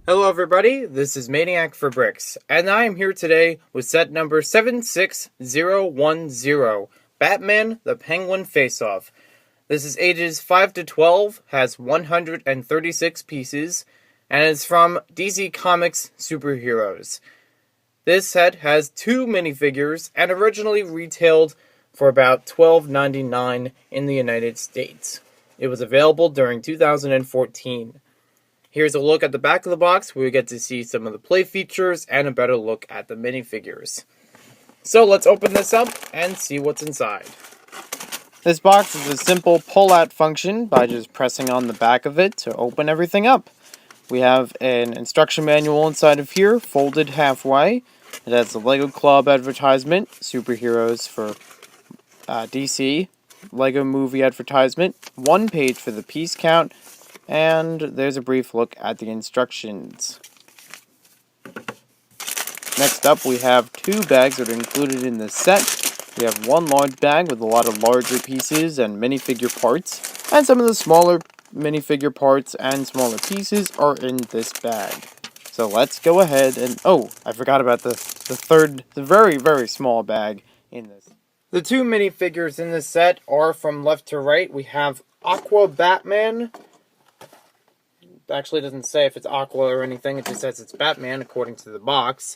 Hello everybody, this is Maniac for Bricks, and I am here today with set number 76010, Batman the Penguin Faceoff. This is ages 5 to 12, has 136 pieces, and is from DC Comics Superheroes. This set has 2 minifigures and originally retailed for about $12.99 in the United States. It was available during 2014. Here's a look at the back of the box where we get to see some of the play features and a better look at the minifigures. So let's open this up and see what's inside. This box is a simple pull-out function by just pressing on the back of it to open everything up. We have an instruction manual inside of here, folded halfway. It has the Lego Club advertisement, superheroes for DC, Lego movie advertisement, 1 page for the piece count, and there's a brief look at the instructions. Next up, we have 2 bags that are included in this set. We have 1 large bag with a lot of larger pieces and minifigure parts, and some of the smaller minifigure parts and smaller pieces are in this bag. So let's go ahead and... oh, I forgot about the very, very small bag in this. The 2 minifigures in this set are from left to right. We have Aqua Batman. Actually doesn't say if it's Aqua or anything, it just says it's Batman according to the box.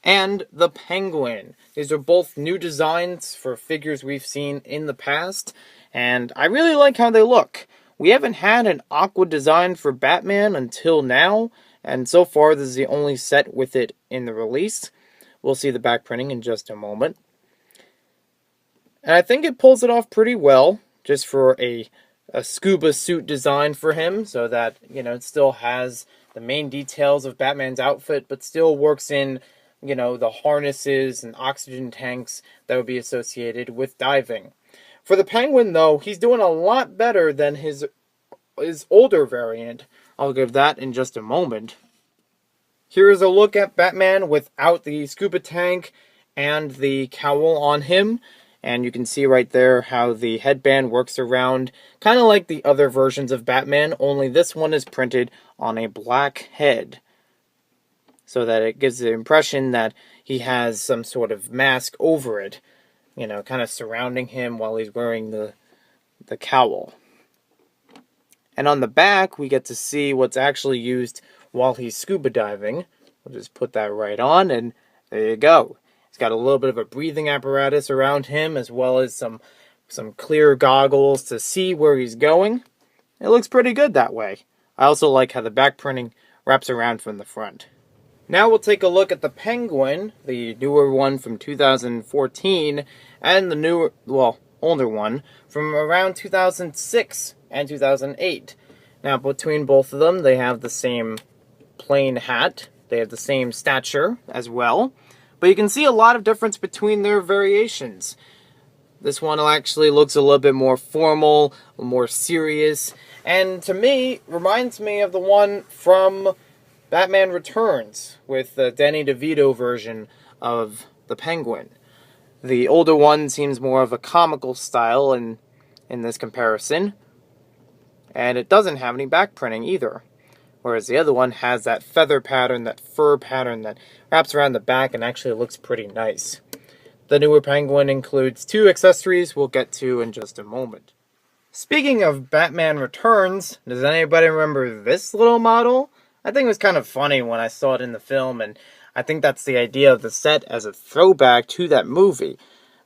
And the Penguin. These are both new designs for figures we've seen in the past, and I really like how they look. We haven't had an Aqua design for Batman until now, and so far this is the only set with it in the release. We'll see the back printing in just a moment. And I think it pulls it off pretty well, just for a scuba suit design for him, so that, it still has the main details of Batman's outfit, but still works in, the harnesses and oxygen tanks that would be associated with diving. For the Penguin, though, he's doing a lot better than his older variant. I'll give that in just a moment. Here is a look at Batman without the scuba tank and the cowl on him. And you can see right there how the headband works around, kind of like the other versions of Batman, only this one is printed on a black head. So that it gives the impression that he has some sort of mask over it, kind of surrounding him while he's wearing the cowl. And on the back, we get to see what's actually used while he's scuba diving. We'll just put that right on, and there you go. He's got a little bit of a breathing apparatus around him, as well as some clear goggles to see where he's going. It looks pretty good that way. I also like how the back printing wraps around from the front. Now we'll take a look at the Penguin, the newer one from 2014, and the older one from around 2006 and 2008. Now between both of them, they have the same plain hat. They have the same stature as well. But you can see a lot of difference between their variations. This one actually looks a little bit more formal, more serious, and to me, reminds me of the one from Batman Returns, with the Danny DeVito version of the Penguin. The older one seems more of a comical style in this comparison, and it doesn't have any back printing either. Whereas the other one has that feather pattern, that fur pattern that wraps around the back and actually looks pretty nice. The newer Penguin includes 2 accessories we'll get to in just a moment. Speaking of Batman Returns, does anybody remember this little model? I think it was kind of funny when I saw it in the film, and I think that's the idea of the set as a throwback to that movie.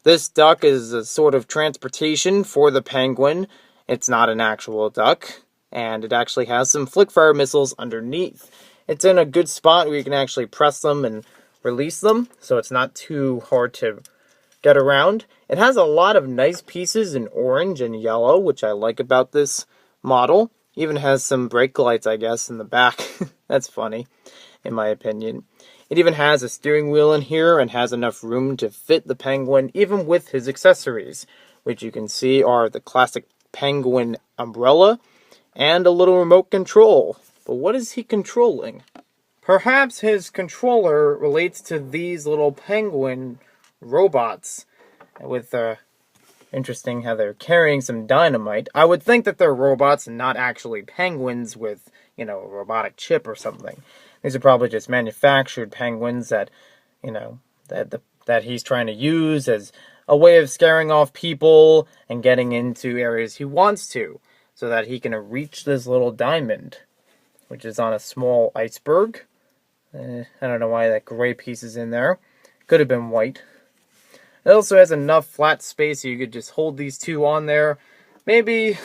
This duck is a sort of transportation for the Penguin. It's not an actual duck. And it actually has some flick-fire missiles underneath. It's in a good spot where you can actually press them and release them, so it's not too hard to get around. It has a lot of nice pieces in orange and yellow, which I like about this model. Even has some brake lights, I guess, in the back. That's funny, in my opinion. It even has a steering wheel in here and has enough room to fit the Penguin, even with his accessories, which you can see are the classic Penguin umbrella, and a little remote control. But what is he controlling? Perhaps his controller relates to these little penguin robots. With interesting how they're carrying some dynamite. I would think that they're robots and not actually penguins with, a robotic chip or something. These are probably just manufactured penguins that, that he's trying to use as a way of scaring off people and getting into areas he wants to, so that he can reach this little diamond, which is on a small iceberg. I don't know why that gray piece is in there. Could have been white. It also has enough flat space so you could just hold these two on there. Maybe,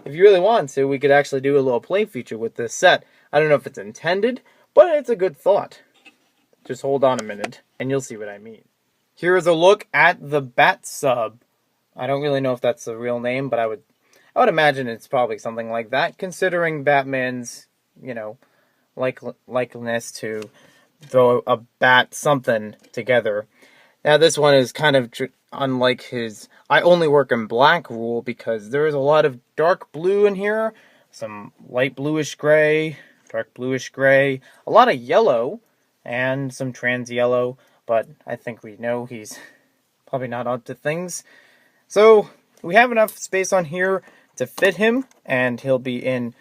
if you really want to, we could actually do a little play feature with this set. I don't know if it's intended, but it's a good thought. Just hold on a minute, and you'll see what I mean. Here is a look at the Bat Sub. I don't really know if that's the real name, but I would imagine it's probably something like that, considering Batman's, likeness to throw a bat something together. Now this one is kind of unlike his I only work in black rule, because there is a lot of dark blue in here, some light bluish gray, dark bluish gray, a lot of yellow, and some trans yellow, but I think we know he's probably not up to things. So we have enough space on here to fit him, and he'll be in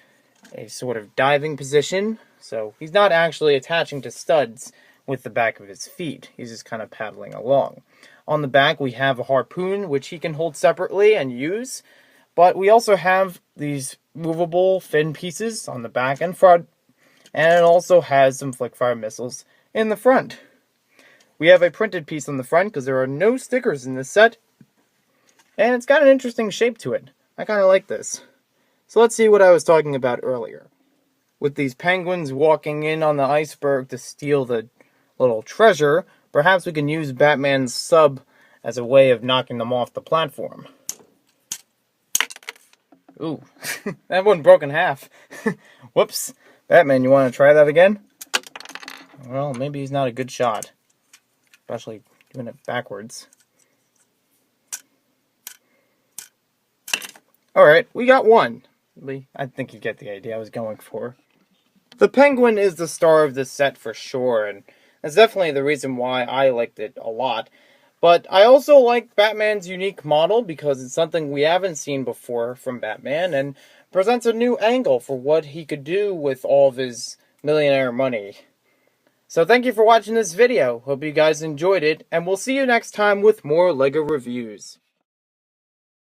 a sort of diving position. So he's not actually attaching to studs with the back of his feet. He's just kind of paddling along. On the back, we have a harpoon, which he can hold separately and use. But we also have these movable fin pieces on the back and front. And it also has some flick-fire missiles in the front. We have a printed piece on the front because there are no stickers in this set. And it's got an interesting shape to it. I kind of like this. So let's see what I was talking about earlier. With these penguins walking in on the iceberg to steal the little treasure, perhaps we can use Batman's sub as a way of knocking them off the platform. Ooh, that one broke in half. Whoops. Batman, you want to try that again? Well, maybe he's not a good shot. Especially doing it backwards. Alright, we got one. I think you get the idea I was going for. The penguin is the star of this set for sure, and that's definitely the reason why I liked it a lot. But I also like Batman's unique model because it's something we haven't seen before from Batman, and presents a new angle for what he could do with all of his millionaire money. So thank you for watching this video. Hope you guys enjoyed it, and we'll see you next time with more LEGO reviews.